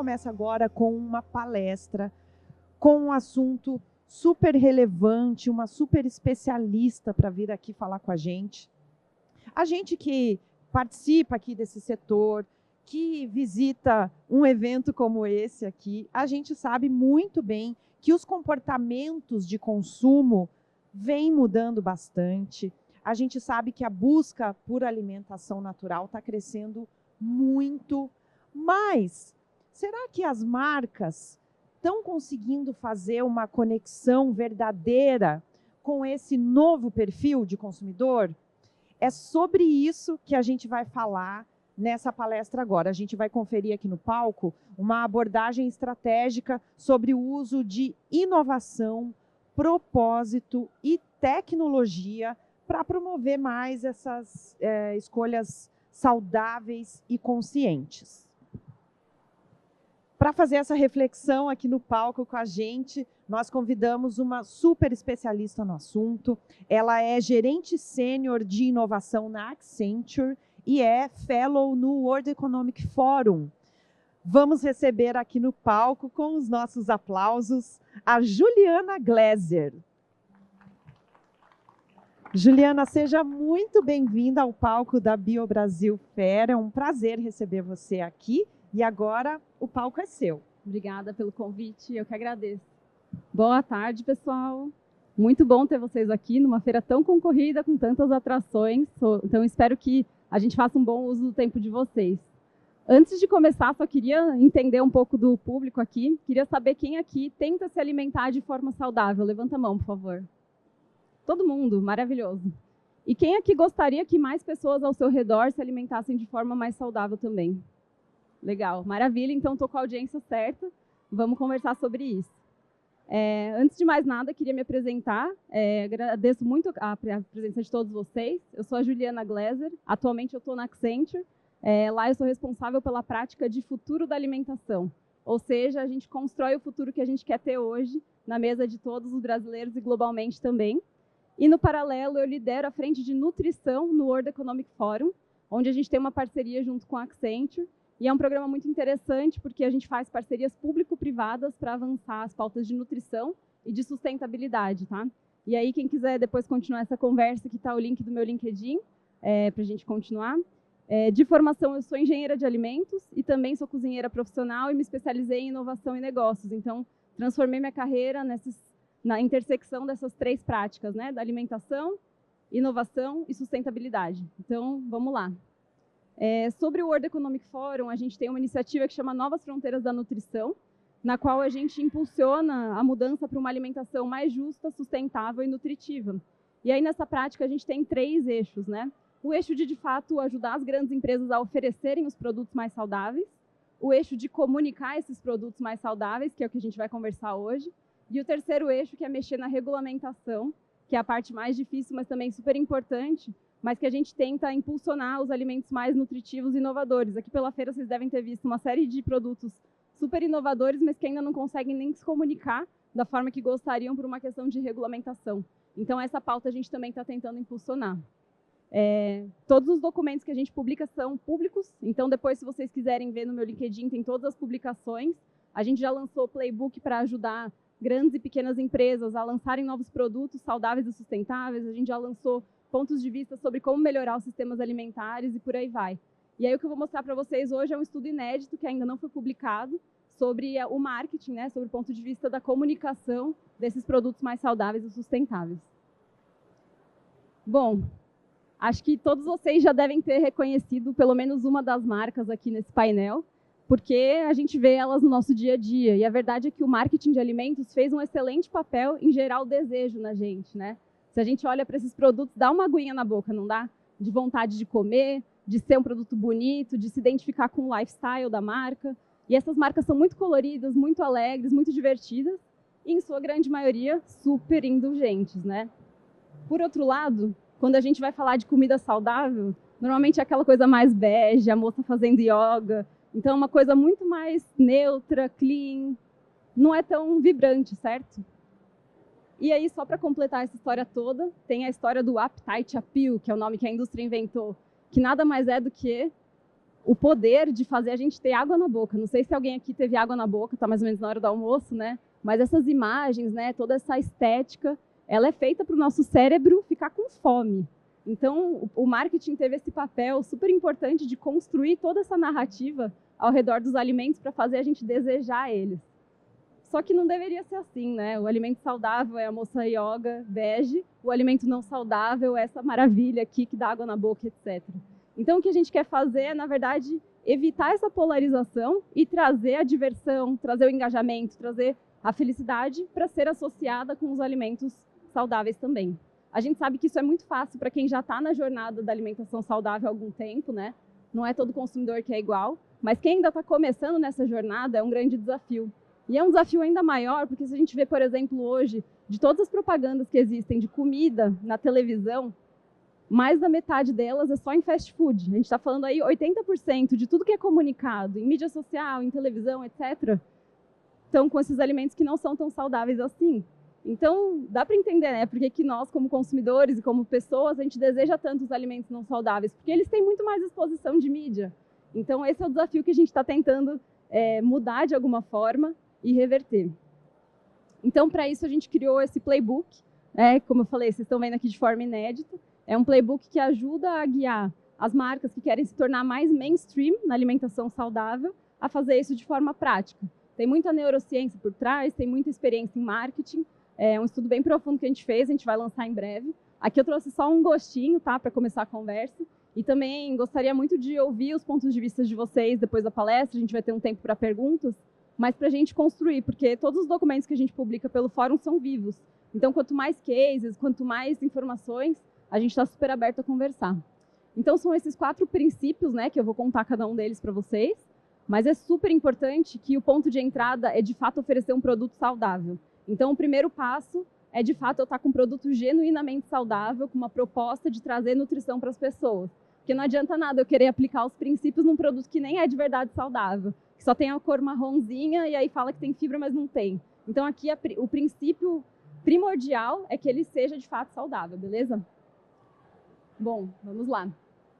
começa agora com uma palestra, com um assunto super relevante, uma super especialista para vir aqui falar com a gente. A gente que participa aqui desse setor, que visita um evento como esse aqui, a gente sabe muito bem que os comportamentos de consumo vêm mudando bastante. A gente sabe que a busca por alimentação natural está crescendo muito, mas será que as marcas estão conseguindo fazer uma conexão verdadeira com esse novo perfil de consumidor? É sobre isso que a gente vai falar nessa palestra agora. A gente vai conferir aqui no palco uma abordagem estratégica sobre o uso de inovação, propósito e tecnologia para promover mais essas escolhas saudáveis e conscientes. Para fazer essa reflexão aqui no palco com a gente, nós convidamos uma super especialista no assunto. Ela é gerente sênior de inovação na Accenture e é fellow no World Economic Forum. Vamos receber aqui no palco, com os nossos aplausos, a Juliana Gläser. Juliana, seja muito bem-vinda ao palco da BioBrasil Fair. É um prazer receber você aqui. E agora o palco é seu. Obrigada pelo convite, eu que agradeço. Boa tarde, pessoal. Muito bom ter vocês aqui numa feira tão concorrida, com tantas atrações. Então, espero que a gente faça um bom uso do tempo de vocês. Antes de começar, só queria entender um pouco do público aqui. Queria saber quem aqui tenta se alimentar de forma saudável. Levanta a mão, por favor. Todo mundo, maravilhoso. E quem aqui gostaria que mais pessoas ao seu redor se alimentassem de forma mais saudável também? Legal, maravilha. Então, estou com a audiência certa. Vamos conversar sobre isso. Antes de mais nada, queria me apresentar. Agradeço muito a presença de todos vocês. Eu sou a Juliana Gläser. Atualmente, eu estou na Accenture. Lá, eu sou responsável pela prática de futuro da alimentação. Ou seja, a gente constrói o futuro que a gente quer ter hoje na mesa de todos os brasileiros e globalmente também. E, no paralelo, eu lidero a frente de nutrição no World Economic Forum, onde a gente tem uma parceria junto com a Accenture. E é um programa muito interessante porque a gente faz parcerias público-privadas para avançar as pautas de nutrição e de sustentabilidade, tá? E aí, quem quiser depois continuar essa conversa, aqui está o link do meu LinkedIn, para a gente continuar. De formação, eu sou engenheira de alimentos e também sou cozinheira profissional e me especializei em inovação e negócios. Então, transformei minha carreira na intersecção dessas três práticas, né? Da alimentação, inovação e sustentabilidade. Então, vamos lá. Sobre o World Economic Forum, a gente tem uma iniciativa que chama Novas Fronteiras da Nutrição, na qual a gente impulsiona a mudança para uma alimentação mais justa, sustentável e nutritiva. E aí, nessa prática, a gente tem 3 eixos, né? O eixo de fato, ajudar as grandes empresas a oferecerem os produtos mais saudáveis. O eixo de comunicar esses produtos mais saudáveis, que é o que a gente vai conversar hoje. E o terceiro eixo, que é mexer na regulamentação, que é a parte mais difícil, mas também super importante, mas que a gente tenta impulsionar os alimentos mais nutritivos e inovadores. Aqui pela feira vocês devem ter visto uma série de produtos super inovadores, mas que ainda não conseguem nem se comunicar da forma que gostariam por uma questão de regulamentação. Então, essa pauta a gente também está tentando impulsionar. Todos os documentos que a gente publica são públicos, então depois, se vocês quiserem ver no meu LinkedIn, tem todas as publicações. A gente já lançou o Playbook para ajudar grandes e pequenas empresas a lançarem novos produtos saudáveis e sustentáveis. A gente já lançou pontos de vista sobre como melhorar os sistemas alimentares e por aí vai. E aí o que eu vou mostrar para vocês hoje é um estudo inédito que ainda não foi publicado sobre o marketing, né, sobre o ponto de vista da comunicação desses produtos mais saudáveis e sustentáveis. Bom, acho que todos vocês já devem ter reconhecido pelo menos uma das marcas aqui nesse painel, porque a gente vê elas no nosso dia a dia. E a verdade é que o marketing de alimentos fez um excelente papel em gerar o desejo na gente, né? Se a gente olha para esses produtos, dá uma aguinha na boca, não dá? De vontade de comer, de ser um produto bonito, de se identificar com o lifestyle da marca. E essas marcas são muito coloridas, muito alegres, muito divertidas e, em sua grande maioria, super indulgentes, né? Por outro lado, quando a gente vai falar de comida saudável, normalmente é aquela coisa mais bege, a moça fazendo yoga. Então, é uma coisa muito mais neutra, clean, não é tão vibrante, certo? E aí, só para completar essa história toda, tem a história do Appetite Appeal, que é o nome que a indústria inventou, que nada mais é do que o poder de fazer a gente ter água na boca. Não sei se alguém aqui teve água na boca, está mais ou menos na hora do almoço, né? Mas essas imagens, né, toda essa estética, ela é feita para o nosso cérebro ficar com fome. Então, o marketing teve esse papel super importante de construir toda essa narrativa ao redor dos alimentos para fazer a gente desejar eles. Só que não deveria ser assim, né? O alimento saudável é a moça yoga bege, o alimento não saudável é essa maravilha aqui que dá água na boca, etc. Então, o que a gente quer fazer é, na verdade, evitar essa polarização e trazer a diversão, trazer o engajamento, trazer a felicidade para ser associada com os alimentos saudáveis também. A gente sabe que isso é muito fácil para quem já está na jornada da alimentação saudável há algum tempo, né? Não é todo consumidor que é igual, mas quem ainda está começando nessa jornada é um grande desafio. E é um desafio ainda maior, porque se a gente vê, por exemplo, hoje, de todas as propagandas que existem de comida na televisão, mais da metade delas é só em fast food. A gente está falando aí 80% de tudo que é comunicado em mídia social, em televisão, etc., estão com esses alimentos que não são tão saudáveis assim. Então, dá para entender, né? Porque que nós, como consumidores e como pessoas, a gente deseja tanto os alimentos não saudáveis, porque eles têm muito mais exposição de mídia. Então, esse é o desafio que a gente está tentando mudar de alguma forma e reverter. Então, para isso, a gente criou esse playbook, como eu falei, vocês estão vendo aqui de forma inédita. É um playbook que ajuda a guiar as marcas que querem se tornar mais mainstream na alimentação saudável a fazer isso de forma prática. Tem muita neurociência por trás, tem muita experiência em marketing, é um estudo bem profundo que a gente fez, a gente vai lançar em breve. Aqui eu trouxe só um gostinho, tá, para começar a conversa. E também gostaria muito de ouvir os pontos de vista de vocês depois da palestra, a gente vai ter um tempo para perguntas, mas para a gente construir, porque todos os documentos que a gente publica pelo fórum são vivos. Então, quanto mais cases, quanto mais informações, a gente está super aberto a conversar. Então, são esses 4 princípios, né, que eu vou contar cada um deles para vocês, mas é super importante que o ponto de entrada é, de fato, oferecer um produto saudável. Então, o primeiro passo é, de fato, eu estar com um produto genuinamente saudável, com uma proposta de trazer nutrição para as pessoas. Porque não adianta nada eu querer aplicar os princípios num produto que nem é de verdade saudável, que só tem a cor marronzinha e aí fala que tem fibra, mas não tem. Então, aqui, o princípio primordial é que ele seja, de fato, saudável, beleza? Bom, vamos lá.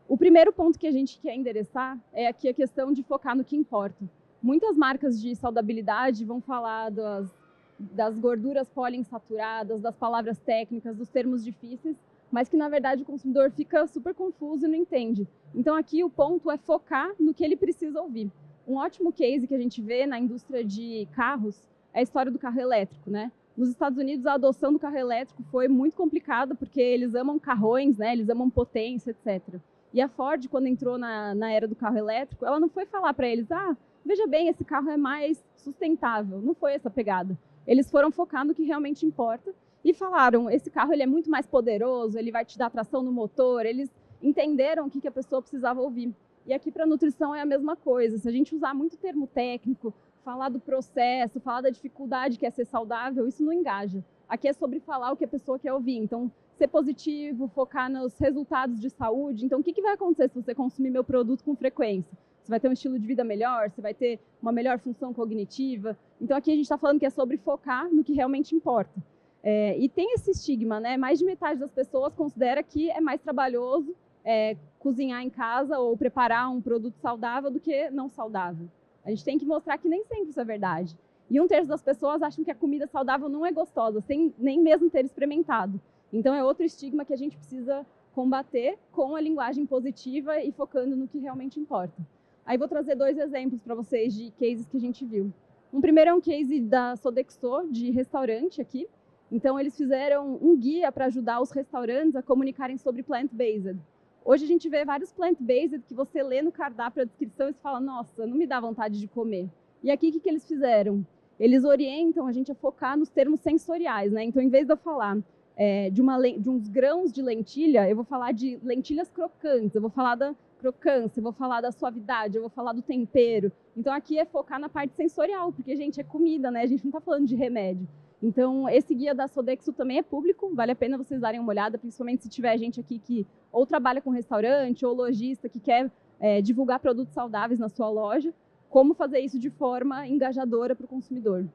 O primeiro ponto que a gente quer endereçar é aqui a questão de focar no que importa. Muitas marcas de saudabilidade vão falar das gorduras poliinsaturadas, das palavras técnicas, dos termos difíceis, mas que, na verdade, o consumidor fica super confuso e não entende. Então, aqui o ponto é focar no que ele precisa ouvir. Um ótimo case que a gente vê na indústria de carros é a história do carro elétrico, né? Nos Estados Unidos, a adoção do carro elétrico foi muito complicada, porque eles amam carrões, né? Eles amam potência, etc. E a Ford, quando entrou na era do carro elétrico, ela não foi falar para eles, veja bem, esse carro é mais sustentável. Não foi essa pegada. Eles foram focar no que realmente importa e falaram, esse carro ele é muito mais poderoso, ele vai te dar tração no motor. Eles entenderam o que a pessoa precisava ouvir. E aqui para a nutrição é a mesma coisa. Se a gente usar muito termo técnico, falar do processo, falar da dificuldade que é ser saudável, isso não engaja. Aqui é sobre falar o que a pessoa quer ouvir. Então, ser positivo, focar nos resultados de saúde. Então, o que vai acontecer se você consumir meu produto com frequência? Você vai ter um estilo de vida melhor, você vai ter uma melhor função cognitiva. Então, aqui a gente está falando que é sobre focar no que realmente importa. E tem esse estigma, né? Mais de metade das pessoas considera que é mais trabalhoso cozinhar em casa ou preparar um produto saudável do que não saudável. A gente tem que mostrar que nem sempre isso é verdade. E 1/3 das pessoas acham que a comida saudável não é gostosa, sem nem mesmo ter experimentado. Então, é outro estigma que a gente precisa combater com a linguagem positiva e focando no que realmente importa. Aí, vou trazer 2 exemplos para vocês de cases que a gente viu. Um primeiro é um case da Sodexo, de restaurante aqui. Então, eles fizeram um guia para ajudar os restaurantes a comunicarem sobre plant-based. Hoje a gente vê vários plant-based que você lê no cardápio a descrição e você fala, nossa, não me dá vontade de comer. E aqui o que eles fizeram? Eles orientam a gente a focar nos termos sensoriais, né? Então, em vez de eu falar de uns grãos de lentilha, eu vou falar de lentilhas crocantes, eu vou falar da crocância, eu vou falar da suavidade, eu vou falar do tempero. Então, aqui é focar na parte sensorial, porque, gente, é comida, né? A gente não está falando de remédio. Então, esse guia da Sodexo também é público, vale a pena vocês darem uma olhada, principalmente se tiver gente aqui que ou trabalha com restaurante ou lojista que quer divulgar produtos saudáveis na sua loja, como fazer isso de forma engajadora para o consumidor.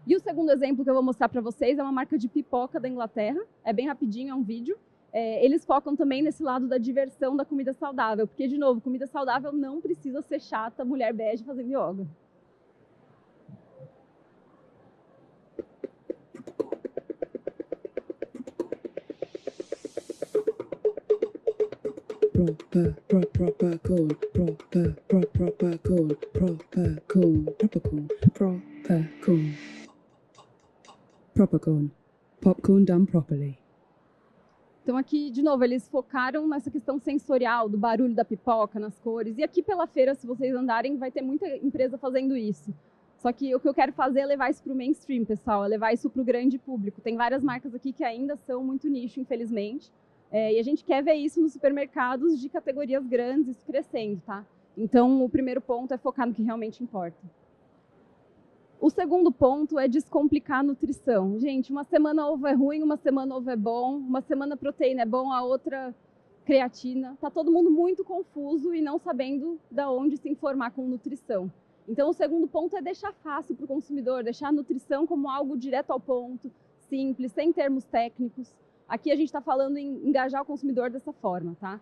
E o segundo exemplo que eu vou mostrar para vocês é uma marca de pipoca da Inglaterra, é bem rapidinho, é um vídeo. eles focam também nesse lado da diversão da comida saudável, porque, de novo, comida saudável não precisa ser chata, mulher bege fazendo yoga. Proper cool, popcorn done properly. Então aqui, de novo, eles focaram nessa questão sensorial, do barulho da pipoca, nas cores. E aqui pela feira, se vocês andarem, vai ter muita empresa fazendo isso. Só que o que eu quero fazer é levar isso para o mainstream, pessoal, é levar isso para o grande público. Tem várias marcas aqui que ainda são muito nicho, infelizmente. E a gente quer ver isso nos supermercados de categorias grandes, isso crescendo, tá? Então, o primeiro ponto é focar no que realmente importa. O segundo ponto é descomplicar a nutrição. Gente, uma semana ovo é ruim, uma semana ovo é bom, uma semana proteína é bom, a outra creatina. Tá todo mundo muito confuso e não sabendo da onde se informar com nutrição. Então, o segundo ponto é deixar fácil para o consumidor, deixar a nutrição como algo direto ao ponto, simples, sem termos técnicos. Aqui a gente está falando em engajar o consumidor dessa forma, tá?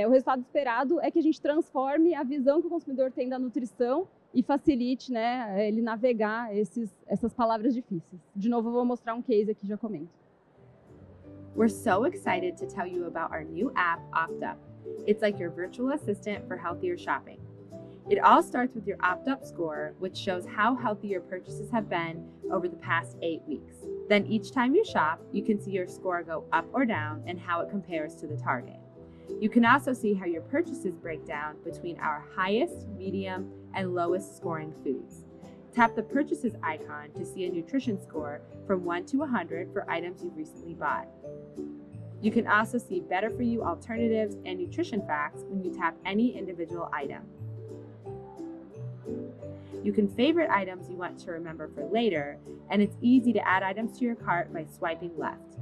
O resultado esperado é que a gente transforme a visão que o consumidor tem da nutrição e facilite, né, ele navegar essas palavras difíceis. De novo, eu vou mostrar um case aqui, já comento. We're so excited to tell you about our new app, OptUp. It's like your virtual assistant for healthier shopping. It all starts with your OptUp score, which shows how healthy your purchases have been over the past 8 weeks. Then each time you shop, you can see your score go up or down and how it compares to the target. You can also see how your purchases break down between our highest, medium, and lowest scoring foods. Tap the purchases icon to see a nutrition score from 1 to 100 for items you've recently bought. You can also see better for you alternatives and nutrition facts when you tap any individual item. You can favorite items you want to remember for later, and it's easy to add items to your cart by swiping left.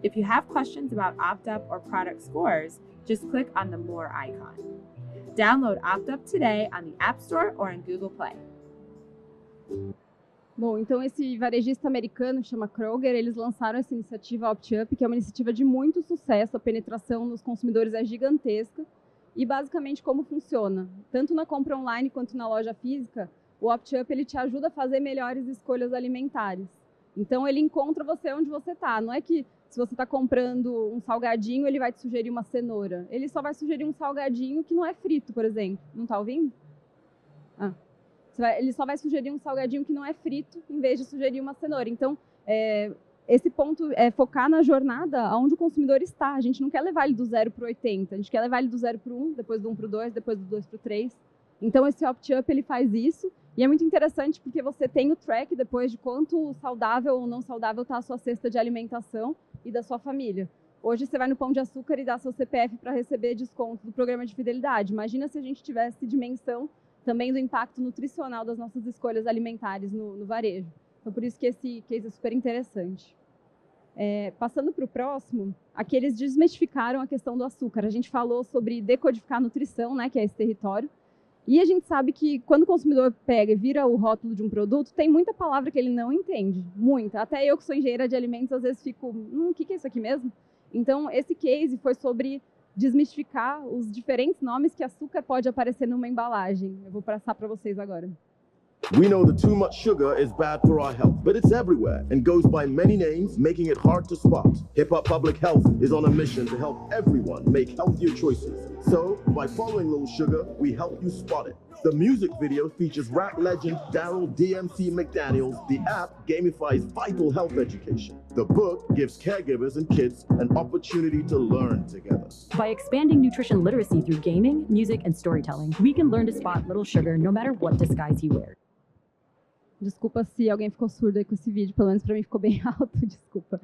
If you have questions about OptUp or product scores, just click on the More icon. Download OptUp today on the App Store or in Google Play. Bom, então esse varejista americano chama Kroger, eles lançaram essa iniciativa OptUp, que é uma iniciativa de muito sucesso, a penetração nos consumidores é gigantesca, e basicamente como funciona. Tanto na compra online quanto na loja física, o OptUp ele te ajuda a fazer melhores escolhas alimentares. Então ele encontra você onde você está. Não é que se você está comprando um salgadinho, ele vai te sugerir uma cenoura. Ele só vai sugerir um salgadinho que não é frito, por exemplo. Não está ouvindo? Ele só vai sugerir um salgadinho que não é frito, em vez de sugerir uma cenoura. Então, esse ponto é focar na jornada onde o consumidor está. A gente não quer levar ele do 0 para o 80, a gente quer levar ele do 0 para o 1, depois do 1 para o 2, depois do 2 para o 3. Então, esse OptUp, ele faz isso. E é muito interessante porque você tem o track depois de quanto saudável ou não saudável está a sua cesta de alimentação e da sua família. Hoje você vai no Pão de Açúcar e dá seu CPF para receber desconto do programa de fidelidade. Imagina se a gente tivesse dimensão também do impacto nutricional das nossas escolhas alimentares no varejo. Então, por isso que esse case é super interessante. Passando para o próximo, aqui eles desmistificaram a questão do açúcar. A gente falou sobre decodificar a nutrição, né, que é esse território. E a gente sabe que quando o consumidor pega e vira o rótulo de um produto, tem muita palavra que ele não entende, muita. Até eu que sou engenheira de alimentos, às vezes fico, o que é isso aqui mesmo? Então, esse case foi sobre desmistificar os diferentes nomes que açúcar pode aparecer numa embalagem. Eu vou passar para vocês agora. We know that too much sugar is bad for our health, but it's everywhere and goes by many names, making it hard to spot. Hip Hop Public Health is on a mission to help everyone make healthier choices. So, by following Little Sugar, we help you spot it. The music video features rap legend Daryl DMC McDaniels. The app gamifies vital health education. The book gives caregivers and kids an opportunity to learn together. By expanding nutrition literacy through gaming, music, and storytelling, we can learn to spot Little Sugar no matter what disguise he wears. Desculpa se alguém ficou surdo aí com esse vídeo, pelo menos para mim ficou bem alto, desculpa.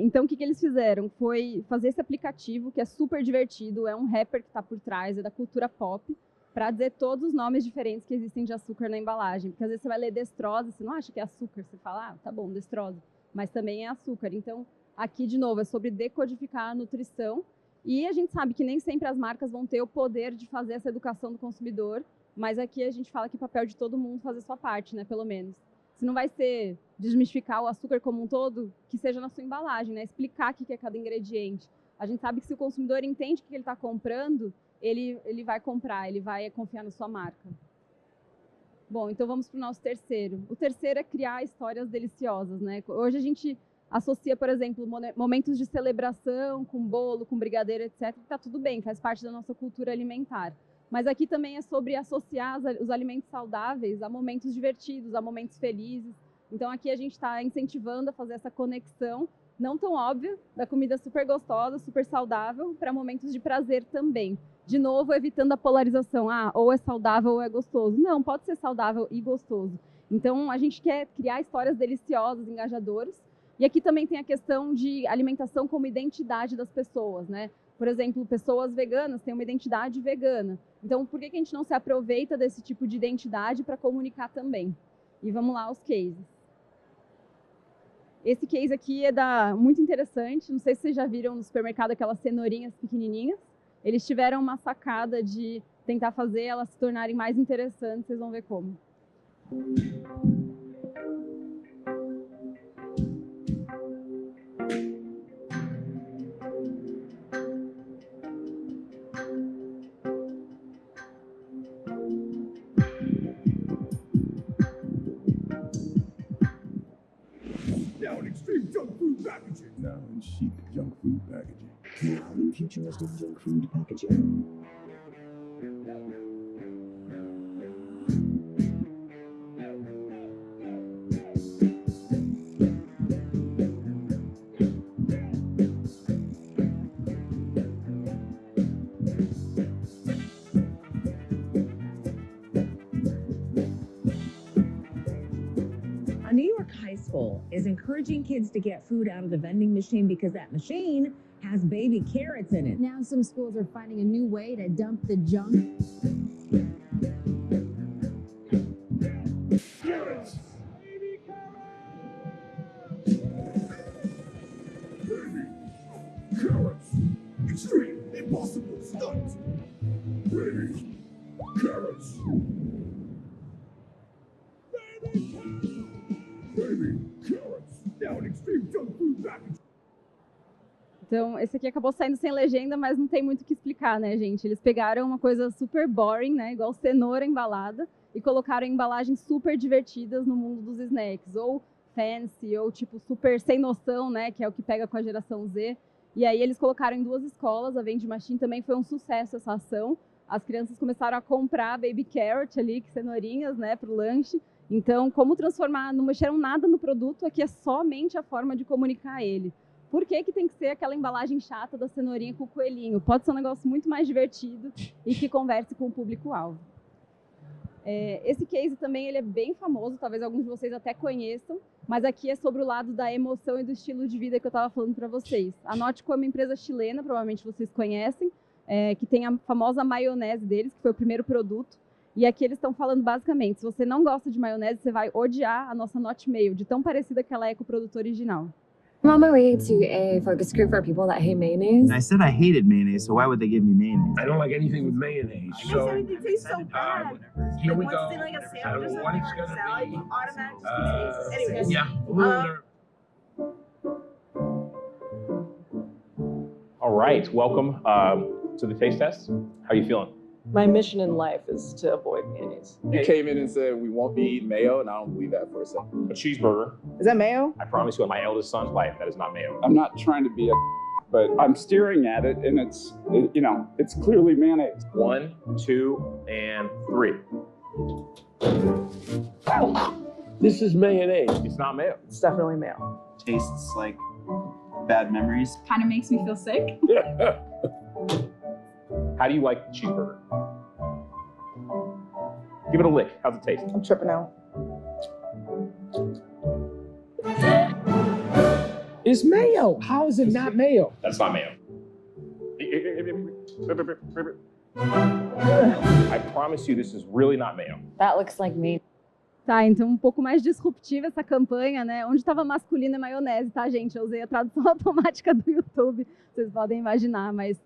Então, o que eles fizeram? Foi fazer esse aplicativo, que é super divertido, é um rapper que está por trás, é da cultura pop, para dizer todos os nomes diferentes que existem de açúcar na embalagem. Porque às vezes você vai ler destrose, você não acha que é açúcar, você fala, tá bom, destrose, mas também é açúcar. Então, aqui, de novo, é sobre decodificar a nutrição, e a gente sabe que nem sempre as marcas vão ter o poder de fazer essa educação do consumidor, mas aqui a gente fala que é papel de todo mundo fazer sua parte, né, pelo menos. Se não vai ser desmistificar o açúcar como um todo, que seja na sua embalagem, né, explicar o que é cada ingrediente. A gente sabe que se o consumidor entende o que ele está comprando, ele vai comprar, ele vai confiar na sua marca. Bom, então vamos para o nosso terceiro. O terceiro é criar histórias deliciosas, né? Hoje a gente associa, por exemplo, momentos de celebração com bolo, com brigadeiro, etc. Está tudo bem, faz parte da nossa cultura alimentar. Mas aqui também é sobre associar os alimentos saudáveis a momentos divertidos, a momentos felizes. Então aqui a gente está incentivando a fazer essa conexão, não tão óbvia, da comida super gostosa, super saudável, para momentos de prazer também. De novo, evitando a polarização, ou é saudável ou é gostoso. Não, pode ser saudável e gostoso. Então, a gente quer criar histórias deliciosas, engajadoras. E aqui também tem a questão de alimentação como identidade das pessoas, né? Por exemplo, pessoas veganas têm uma identidade vegana. Então, por que a gente não se aproveita desse tipo de identidade para comunicar também? E vamos lá aos cases. Esse case aqui é muito interessante. Não sei se vocês já viram no supermercado aquelas cenourinhas pequenininhas. Eles tiveram uma sacada de tentar fazer elas se tornarem mais interessantes. Vocês vão ver como. Now in extreme junk food packaging. Now in chic junk food packaging. Now in futuristic junk food packaging. A New York high school is encouraging kids to get food out of the vending machine because that machine has baby carrots in it. Now some schools are finding a new way to dump the junk. Carrots! Baby carrots! Extreme, impossible, stunt! Baby carrots! Baby carrots! Now in extreme junk food packaging. Então, esse aqui acabou saindo sem legenda, mas não tem muito o que explicar, né, gente? Eles pegaram uma coisa super boring, né, igual cenoura embalada, e colocaram embalagens super divertidas no mundo dos snacks, ou fancy, ou tipo super sem noção, né, que é o que pega com a geração Z. E aí eles colocaram em 2 escolas, a Vending Machine também foi um sucesso essa ação. As crianças começaram a comprar baby carrot ali, que cenourinhas, né, para o lanche. Então, como transformar, não mexeram nada no produto, aqui é somente a forma de comunicar ele. Por que tem que ser aquela embalagem chata da cenourinha com o coelhinho? Pode ser um negócio muito mais divertido e que converse com o público-alvo. Esse case também ele é bem famoso, talvez alguns de vocês até conheçam, mas aqui é sobre o lado da emoção e do estilo de vida que eu estava falando para vocês. A Nautico é uma empresa chilena, provavelmente vocês conhecem, que tem a famosa maionese deles, que foi o primeiro produto. E aqui eles estão falando basicamente, se você não gosta de maionese, você vai odiar a nossa Not Mayo, de tão parecida que ela é com o produto original. I'm on my way to a focus group for people that hate mayonnaise. I said I hated mayonnaise, so why would they give me mayonnaise? I don't like anything with mayonnaise. So Everything tastes so bad. here we Once go. it's in like a I sandwich don't or know what something it's or a gonna salad, be. you automatically taste. Anyways, Yeah. All right, welcome to the taste test. How are you feeling? My mission in life is to avoid mayonnaise. You came in and said we won't be eating mayo, and I don't believe that for a second. A cheeseburger. Is that mayo? I promise you on my eldest son's life, that is not mayo. I'm not trying to be a, but I'm staring at it, and it's clearly mayonnaise. 1, 2, and 3. This is mayonnaise. It's not mayo. It's definitely mayo. Tastes like bad memories. Kind of makes me feel sick. How do you like the cheeseburger? Give it a lick. How's it taste? I'm tripping out. It's mayo. How is it not mayo? That's not mayo. I promise you this is really not mayo. That looks like me. Tá, então um pouco mais disruptiva essa campanha, né? Onde estava masculino é maionese, tá, gente? Eu usei a tradução automática do YouTube, vocês podem imaginar, mas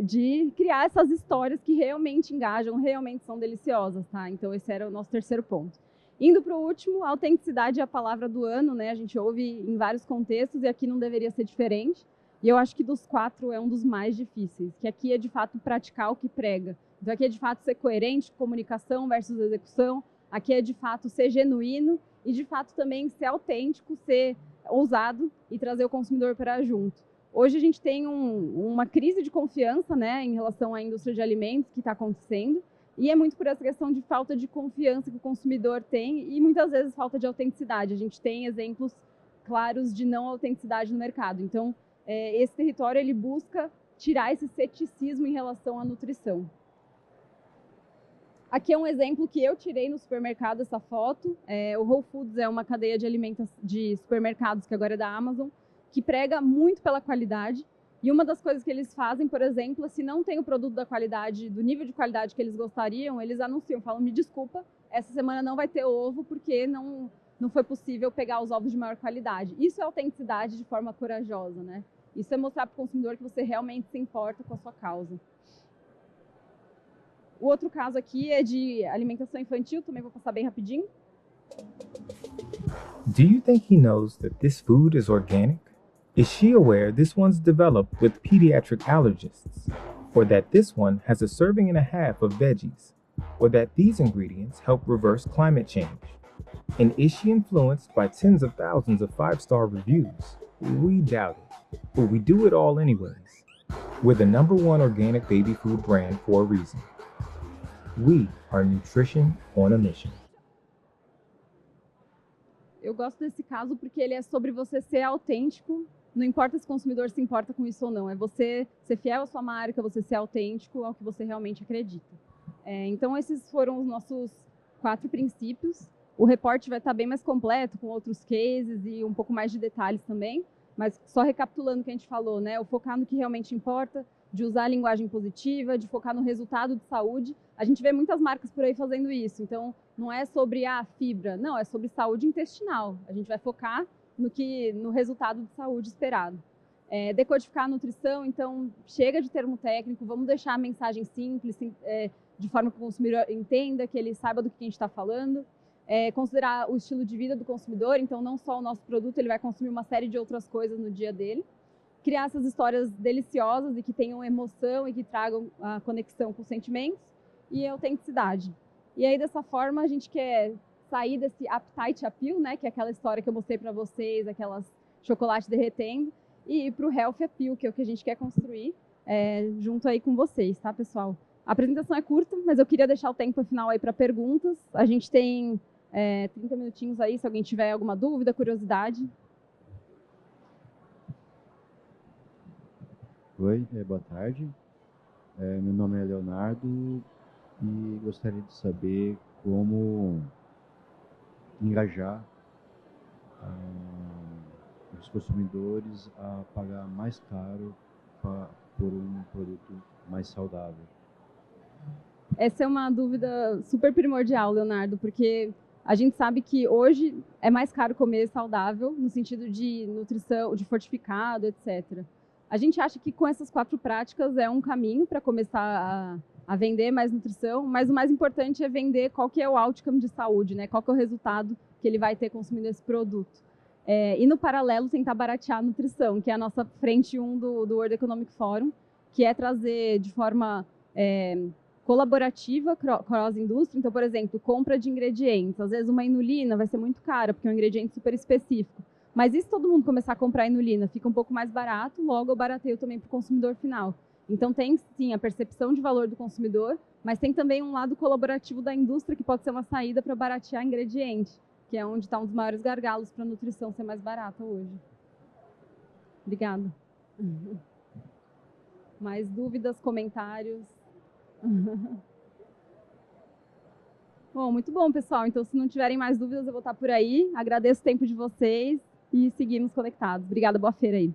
de criar essas histórias que realmente engajam, realmente são deliciosas, tá? Então esse era o nosso terceiro ponto. Indo para o último, a autenticidade é a palavra do ano, né? A gente ouve em vários contextos e aqui não deveria ser diferente. E eu acho que dos 4 é um dos mais difíceis, que aqui é de fato praticar o que prega. Então aqui é de fato ser coerente, comunicação versus execução, aqui é de fato ser genuíno e de fato também ser autêntico, ser ousado e trazer o consumidor para junto. Hoje a gente tem uma crise de confiança, né, em relação à indústria de alimentos que está acontecendo, e é muito por essa questão de falta de confiança que o consumidor tem e muitas vezes falta de autenticidade. A gente tem exemplos claros de não autenticidade no mercado. Então, esse território ele busca tirar esse ceticismo em relação à nutrição. Aqui é um exemplo que eu tirei no supermercado, essa foto. O Whole Foods é uma cadeia de supermercados que agora é da Amazon, que prega muito pela qualidade. E uma das coisas que eles fazem, por exemplo, se não tem o produto da qualidade, do nível de qualidade que eles gostariam, eles anunciam, falam, me desculpa, essa semana não vai ter ovo porque não foi possível pegar os ovos de maior qualidade. Isso é autenticidade de forma corajosa, né? Isso é mostrar para o consumidor que você realmente se importa com a sua causa. O outro caso aqui é de alimentação infantil, também vou passar bem rapidinho. Do you think he knows that this food is organic? Is she aware this one's developed with pediatric allergists? Or that this one has a serving and a half of veggies? Or that these ingredients help reverse climate change? And is she influenced by tens of thousands of 5-star reviews? We doubt it, but we do it all anyways. We're the #1 organic baby food brand for a reason. We are nutrition on a mission. Eu gosto desse caso porque ele é sobre você ser autêntico, não importa se o consumidor se importa com isso ou não, é você ser fiel à sua marca, você ser autêntico ao que você realmente acredita. Então esses foram os nossos 4 princípios. O reporte vai estar bem mais completo, com outros cases e um pouco mais de detalhes também, mas só recapitulando o que a gente falou, né? O focar no que realmente importa, de usar a linguagem positiva, de focar no resultado de saúde. A gente vê muitas marcas por aí fazendo isso, então não é sobre a fibra, não, é sobre saúde intestinal. A gente vai focar no resultado de saúde esperado. Decodificar a nutrição, então chega de termo técnico, vamos deixar a mensagem simples, de forma que o consumidor entenda, que ele saiba do que a gente está falando. Considerar o estilo de vida do consumidor, então não só o nosso produto, ele vai consumir uma série de outras coisas no dia dele. Criar essas histórias deliciosas e que tenham emoção e que tragam a conexão com os sentimentos e a autenticidade. E aí, dessa forma, a gente quer sair desse appetite appeal, né, que é aquela história que eu mostrei para vocês, aquelas chocolate derretendo, e ir para o health appeal, que é o que a gente quer construir junto aí com vocês, tá, pessoal? A apresentação é curta, mas eu queria deixar o tempo final aí para perguntas. A gente tem 30 minutinhos aí, se alguém tiver alguma dúvida, curiosidade. Oi, boa tarde. Meu nome é Leonardo e gostaria de saber como engajar os consumidores a pagar mais caro por um produto mais saudável. Essa é uma dúvida super primordial, Leonardo, porque a gente sabe que hoje é mais caro comer saudável, no sentido de nutrição, de fortificado, etc. A gente acha que com essas 4 práticas é um caminho para começar a vender mais nutrição, mas o mais importante é vender qual que é o outcome de saúde, né? Qual que é o resultado que ele vai ter consumindo esse produto. E no paralelo tentar baratear a nutrição, que é a nossa frente 1 do World Economic Forum, que é trazer de forma colaborativa cross-indústria. Então, por exemplo, compra de ingredientes. Às vezes uma inulina vai ser muito cara, porque é um ingrediente super específico. Mas e se todo mundo começar a comprar inulina? Fica um pouco mais barato, logo eu barateio também para o consumidor final. Então tem sim a percepção de valor do consumidor, mas tem também um lado colaborativo da indústria que pode ser uma saída para baratear ingrediente, que é onde está um dos maiores gargalos para a nutrição ser mais barata hoje. Obrigada. Mais dúvidas, comentários? Bom, muito bom, pessoal. Então, se não tiverem mais dúvidas, eu vou estar por aí. Agradeço o tempo de vocês e seguimos conectados. Obrigada, boa feira aí.